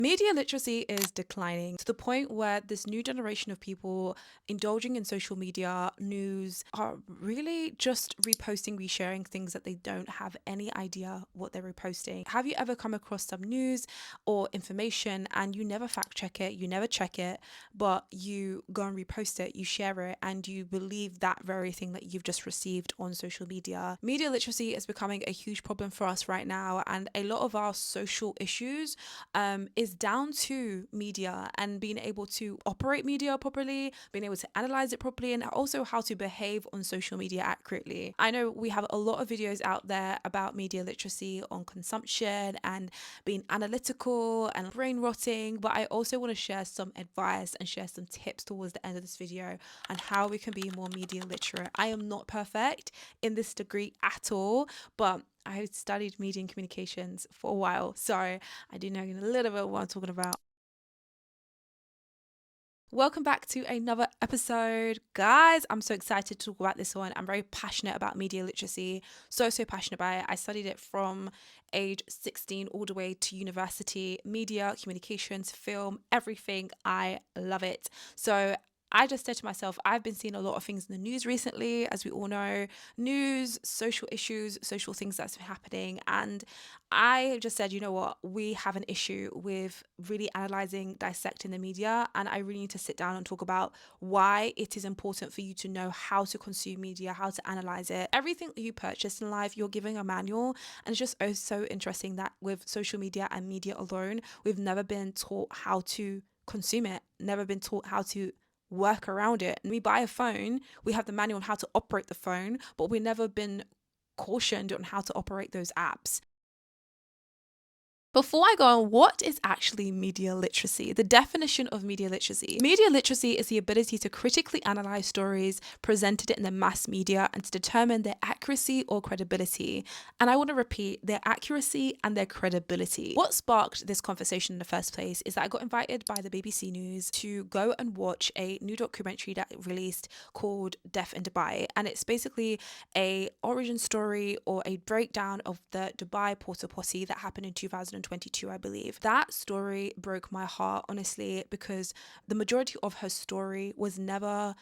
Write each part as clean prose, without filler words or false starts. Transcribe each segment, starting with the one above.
Media literacy is declining to the point where this new generation of people indulging in social media news are really just reposting, resharing things that they don't have any idea what they're reposting. Have you ever come across some news or information and you never fact check it, you never check it, but you go and repost it, you share it, and you believe that very thing that you've just received on social media? Media literacy is becoming a huge problem for us right now, and a lot of our social issues is down to media and being able to operate media properly, being able to analyze it properly, and also how to behave on social media accurately. I know we have a lot of videos out there about media literacy on consumption and being analytical and brain rotting, but I also want to share some advice and share some tips towards the end of this video on how we can be more media literate. I am not perfect in this degree at all, but I studied media and communications for a while, so I do know a little bit what I'm talking about. Welcome back to another episode, guys. I'm so excited to talk about this one. I'm very passionate about media literacy, so passionate about it. I studied it from age 16 all the way to university. Media, communications, film, everything. I love it. So I just said to myself, I've been seeing a lot of things in the news recently, as we all know, news, social issues, social things that's happening. And I just said, you know what, we have an issue with really analyzing, dissecting the media. And I really need to sit down and talk about why it is important for you to know how to consume media, how to analyze it. Everything that you purchase in life, you're giving a manual. And it's just so interesting that with social media and media alone, we've never been taught how to consume it, never been taught how to work around it. And we buy a phone, we have the manual on how to operate the phone, but we've never been cautioned on how to operate those apps. Before I go on, what is actually media literacy? The definition of media literacy. Media literacy is the ability to critically analyze stories presented in the mass media and to determine their accuracy or credibility. And I want to repeat, their accuracy and their credibility. What sparked this conversation in the first place is that I got invited by the BBC News to go and watch a new documentary that it released called Death in Dubai. And it's basically a origin story or a breakdown of the Dubai porta potty that happened in 2022, I believe. That story broke my heart, honestly, because the majority of her story was never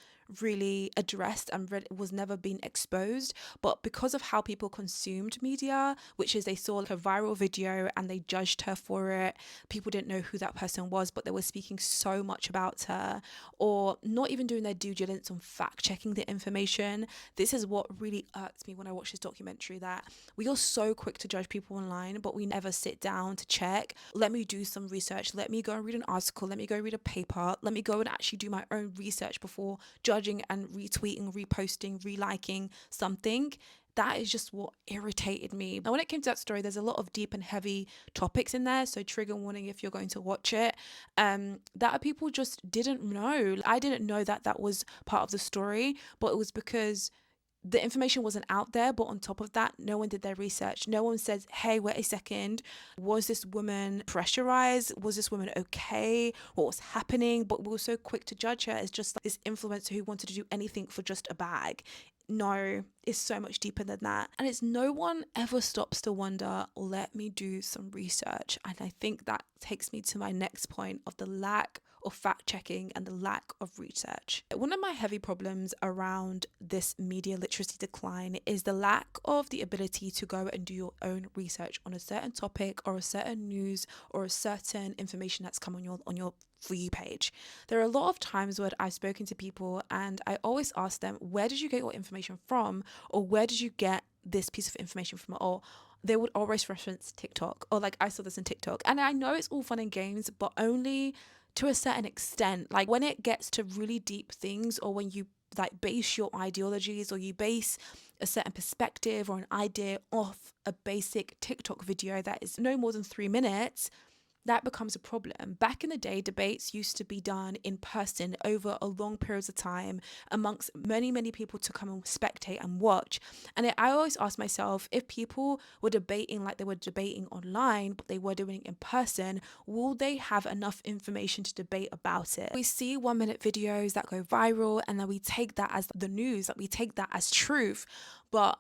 really addressed and was never being exposed. But because of how people consumed media, which is they saw like a viral video and they judged her for it, people didn't know who that person was, but they were speaking so much about her, or not even doing their due diligence on fact checking the information. This is what really irks me when I watch this documentary, that we are so quick to judge people online, but we never sit down to check. Let me do some research. Let me go and read an article. Let me go read a paper. Let me go and actually do my own research before judging and retweeting, reposting, reliking something. That is just what irritated me. And when it came to that story, there's a lot of deep and heavy topics in there. So trigger warning if you're going to watch it. That people just didn't know. I didn't know that that was part of the story, but it was because the information wasn't out there. But on top of that, no one did their research. No one says, hey, wait a second, was this woman pressurized? Was this woman okay? What was happening? But we were so quick to judge her as just like this influencer who wanted to do anything for just a bag. No, it's so much deeper than that. And it's no one ever stops to wonder, let me do some research. And I think that takes me to my next point of the lack of fact checking and the lack of research. One of my heavy problems around this media literacy decline is the lack of the ability to go and do your own research on a certain topic or a certain news or a certain information that's come on your For You page. There are a lot of times where I've spoken to people and I always ask them, where did you get your information from? Or where did you get this piece of information from? Or they would always reference TikTok, or like, I saw this in TikTok. And I know it's all fun and games, but only to a certain extent. Like when it gets to really deep things, or when you like base your ideologies or you base a certain perspective or an idea off a basic TikTok video that is no more than 3 minutes, that becomes a problem. Back in the day, debates used to be done in person over a long periods of time amongst many people to come and spectate and watch. And I always ask myself, if people were debating like they were debating online, but they were doing it in person, will they have enough information to debate about it? We see 1-minute videos that go viral and then we take that as the news, that we take that as truth. But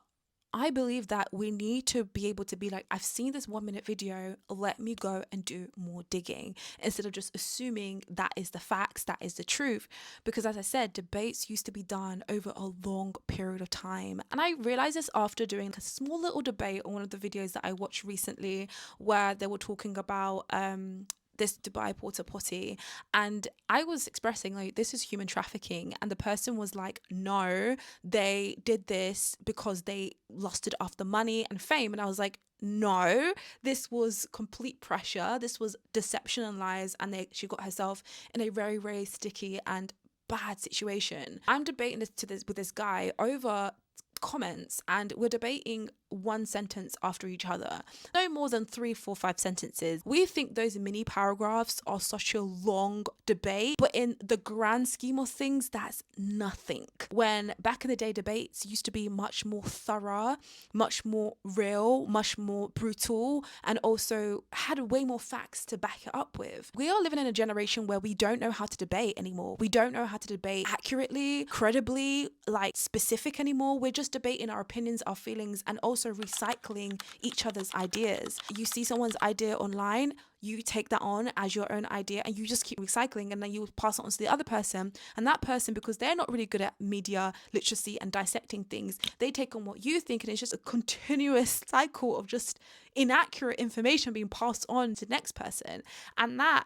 I believe that we need to be able to be like, I've seen this 1 minute video, let me go and do more digging, instead of just assuming that is the facts, that is the truth. Because as I said, debates used to be done over a long period of time. And I realized this after doing a small little debate on one of the videos that I watched recently, where they were talking about this Dubai porta potty, and I was expressing like, this is human trafficking, and the person was like, no, they did this because they lusted after money and fame. And I was like, no, this was complete pressure, this was deception and lies, and she got herself in a very, very sticky and bad situation. I'm debating this with this guy over comments, and we're debating one sentence after each other, no more than 3, 4, 5 sentences. We think those mini paragraphs are such a long debate, but in the grand scheme of things, that's nothing. When back in the day, debates used to be much more thorough, much more real, much more brutal, and also had way more facts to back it up with. We are living in a generation where we don't know how to debate anymore. We don't know how to debate accurately, credibly, like specific anymore. We're just debating our opinions, our feelings, and also recycling each other's ideas. You see someone's idea online, you take that on as your own idea, and you just keep recycling, and then you pass it on to the other person, and that person, because they're not really good at media literacy and dissecting things, they take on what you think, and it's just a continuous cycle of just inaccurate information being passed on to the next person. And that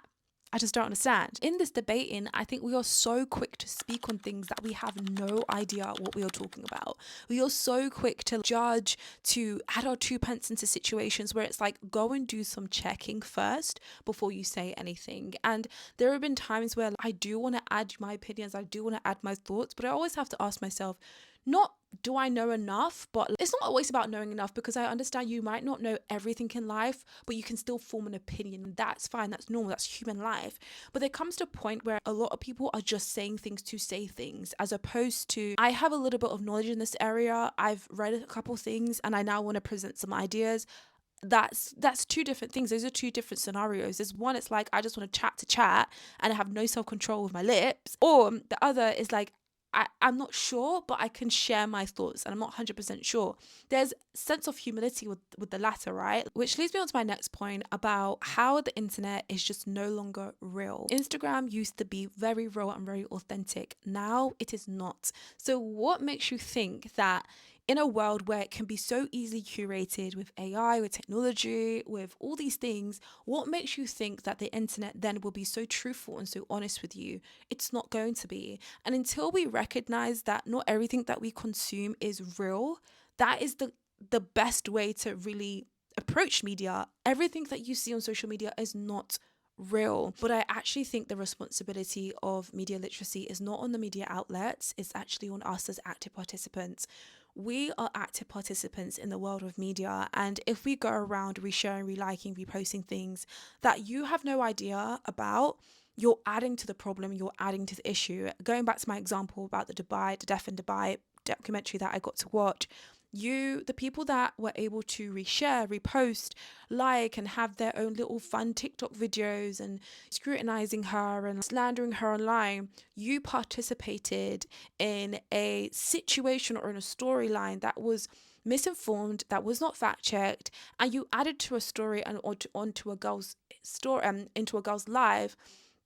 I just don't understand. In this debating, I think we are so quick to speak on things that we have no idea what we are talking about. We are so quick to judge, to add our 2 pence into situations where it's like, go and do some checking first before you say anything. And there have been times where I do want to add my opinions, I do want to add my thoughts, but I always have to ask myself, not do I know enough, but it's not always about knowing enough, because I understand you might not know everything in life, but you can still form an opinion. That's fine, that's normal, that's human life. But there comes to a point where a lot of people are just saying things to say things, as opposed to, I have a little bit of knowledge in this area, I've read a couple things, and I now want to present some ideas. That's 2 different things. Those are 2 different scenarios. There's one, it's like, I just want to chat and I have no self-control with my lips, or the other is like, I'm not sure, but I can share my thoughts and I'm not 100% sure. There's sense of humility with the latter, right? Which leads me on to my next point about how the internet is just no longer real. Instagram used to be very real and very authentic. Now it is not. So what makes you think that in a world where it can be so easily curated with AI, with technology, with all these things, what makes you think that the internet then will be so truthful and so honest with you? It's not going to be. And until we recognize that not everything that we consume is real, that is the best way to really approach media. Everything that you see on social media is not real. But I actually think the responsibility of media literacy is not on the media outlets, it's actually on us as active participants. We are active participants in the world of media, and if we go around resharing, reliking, reposting things that you have no idea about, you're adding to the problem, you're adding to the issue. Going back to my example about the Deaf in Dubai documentary that I got to watch, the people that were able to reshare, repost, like, and have their own little fun TikTok videos and scrutinizing her and slandering her online, you participated in a situation or in a storyline that was misinformed, that was not fact checked, and you added to a story and onto a girl's story, into a girl's life.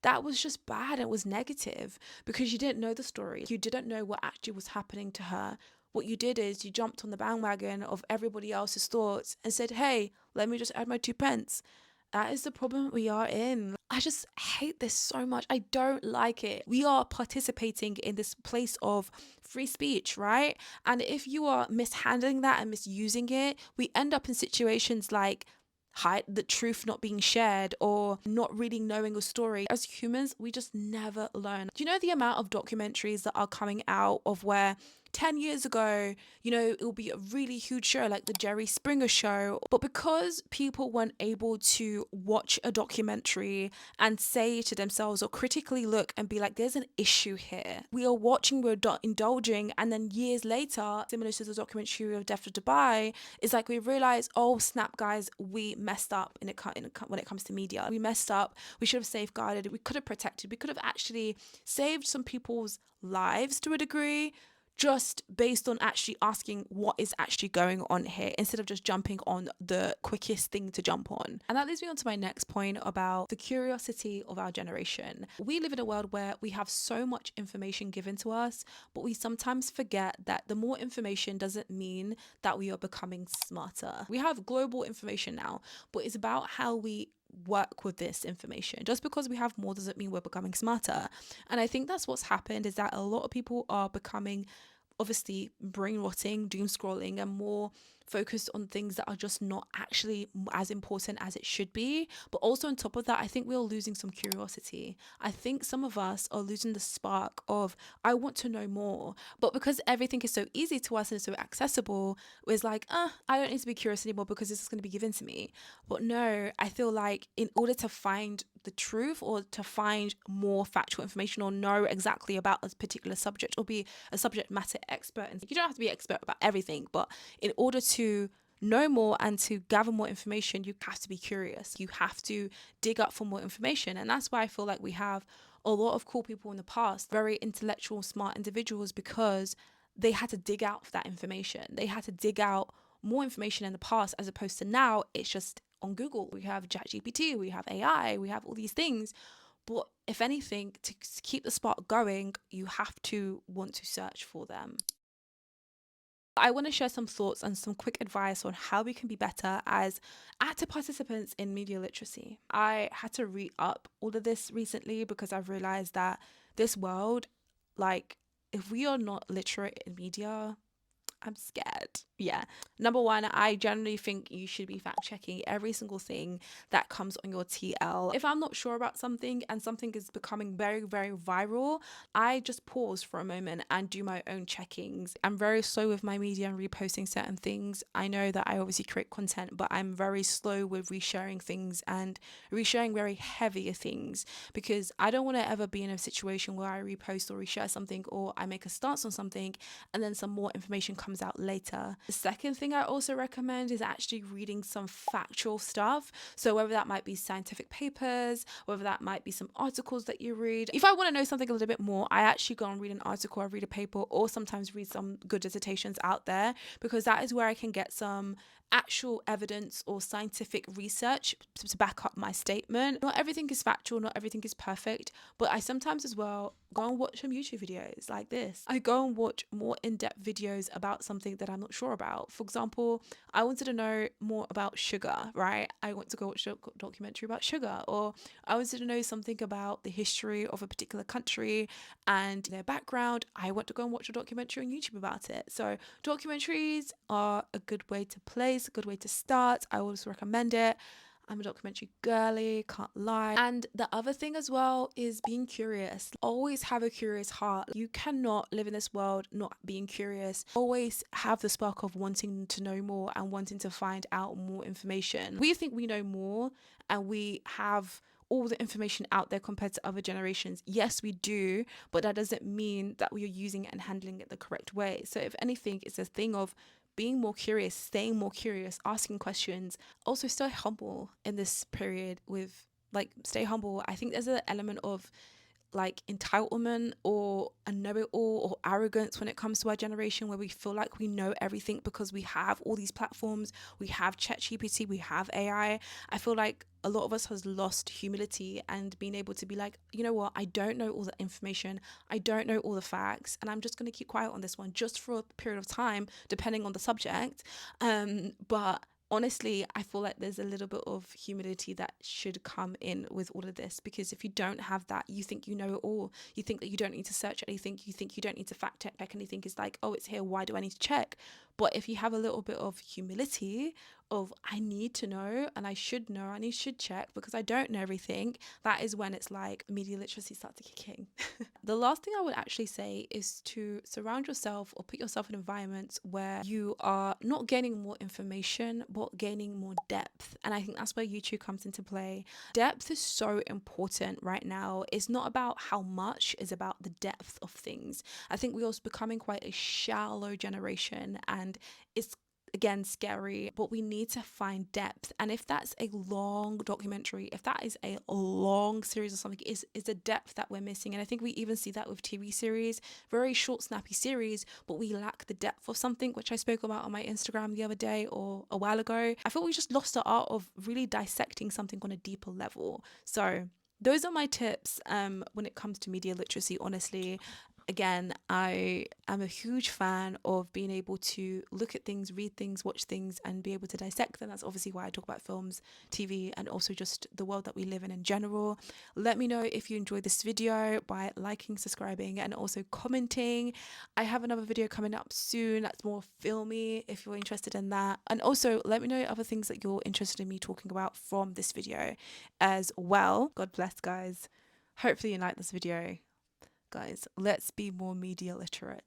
That was just bad. It was negative because you didn't know the story. You didn't know what actually was happening to her. What you did is you jumped on the bandwagon of everybody else's thoughts and said, hey, let me just add my 2 pence. That is the problem we are in. I just hate this so much. I don't like it. We are participating in this place of free speech, right? And if you are mishandling that and misusing it, we end up in situations like hide the truth not being shared or not really knowing a story. As humans, we just never learn. Do you know the amount of documentaries that are coming out of where 10 years ago, it will be a really huge show like the Jerry Springer show, but because people weren't able to watch a documentary and say to themselves or critically look and be like, there's an issue here. We are watching, we're indulging, and then years later, similar to the documentary of Death of Dubai, it's like we realize, oh snap guys, we messed up when it comes to media. We messed up. We should have safeguarded. We could have protected. We could have actually saved some people's lives to a degree, just based on actually asking what is actually going on here instead of just jumping on the quickest thing to jump on. And that leads me on to my next point about the curiosity of our generation. We live in a world where we have so much information given to us, but we sometimes forget that the more information doesn't mean that we are becoming smarter. We have global information now, but it's about how we work with this information. Just because we have more doesn't mean we're becoming smarter. And I think that's what's happened, is that a lot of people are becoming obviously brain rotting, doom scrolling, and more focused on things that are just not actually as important as it should be. But also on top of that, I think we're losing some curiosity. I think some of us are losing the spark of, I want to know more. But because everything is so easy to us and so accessible, it's like, I don't need to be curious anymore because this is going to be given to me. But no, I feel like in order to find the truth, or to find more factual information, or know exactly about a particular subject, or be a subject matter expert, and you don't have to be an expert about everything, but in order to know more and to gather more information, you have to be curious. You have to dig up for more information. And that's why I feel like we have a lot of cool people in the past, very intellectual, smart individuals, because they had to dig out for that information. They had to dig out more information in the past, as opposed to now it's just on Google. We have ChatGPT, we have AI, we have all these things. But if anything, to keep the spark going, you have to want to search for them. I want to share some thoughts and some quick advice on how we can be better as active participants in media literacy. I had to re-up all of this recently because I've realized that this world, like, if we are not literate in media, I'm scared. Yeah. Number one, I generally think you should be fact checking every single thing that comes on your TL. If I'm not sure about something and something is becoming very, very viral, I just pause for a moment and do my own checkings. I'm very slow with my media and reposting certain things. I know that I obviously create content, but I'm very slow with resharing things and resharing very heavier things, because I don't want to ever be in a situation where I repost or reshare something, or I make a stance on something and then some more information comes out later. The second thing I also recommend is actually reading some factual stuff. So whether that might be scientific papers, whether that might be some articles that you read. If I want to know something a little bit more, I actually go and read an article, I read a paper, or sometimes read some good dissertations out there, because that is where I can get some actual evidence or scientific research to back up my statement. Not everything is factual, not everything is perfect, but I sometimes as well go and watch some YouTube videos like this. I go and watch more in-depth videos about something that I'm not sure about. For example, I wanted to know more about sugar, right? I want to go watch a documentary about sugar, or I wanted to know something about the history of a particular country and their background. I want to go and watch a documentary on YouTube about it. So documentaries are a good way to place, a good way to start. I always recommend it. I'm a documentary girly, can't lie. And the other thing as well is being curious. Always have a curious heart. You cannot live in this world not being curious. Always have the spark of wanting to know more and wanting to find out more information. We think we know more and we have all the information out there compared to other generations. Yes, we do, but that doesn't mean that we are using it and handling it the correct way. So if anything, it's a thing of being more curious, staying more curious, asking questions. Also, stay humble in this period with, like, stay humble. I think there's an element of like entitlement or a know-it-all or arrogance when it comes to our generation, where we feel like we know everything because we have all these platforms, we have ChatGPT, we have AI. I feel like a lot of us has lost humility and being able to be like, you know what, I don't know all the information, I don't know all the facts, and I'm just going to keep quiet on this one just for a period of time, depending on the subject. But honestly, I feel like there's a little bit of humility that should come in with all of this, because if you don't have that, you think you know it all. You think that you don't need to search anything. You think you don't need to fact check anything. It's like, oh, it's here. Why do I need to check? But if you have a little bit of humility of, I need to know and I should know and I should check because I don't know everything, that is when it's like media literacy starts to kick in. The last thing I would actually say is to surround yourself or put yourself in environments where you are not gaining more information, but gaining more depth. And I think that's where YouTube comes into play. Depth is so important right now. It's not about how much, it's about the depth of things. I think we're also becoming quite a shallow generation, and it's again, scary, but we need to find depth. And if that's a long documentary, if that is a long series or something, is a depth that we're missing. And I think we even see that with TV series, very short, snappy series, but we lack the depth of something, which I spoke about on my Instagram the other day or a while ago. I feel we just lost the art of really dissecting something on a deeper level. So those are my tips when it comes to media literacy, honestly. Again, I am a huge fan of being able to look at things, read things, watch things, and be able to dissect them. That's obviously why I talk about films, TV, and also just the world that we live in general. Let me know if you enjoyed this video by liking, subscribing, and also commenting. I have another video coming up soon that's more filmy if you're interested in that. And also let me know other things that you're interested in me talking about from this video as well. God bless, guys. Hopefully you like this video. Guys, let's be more media literate.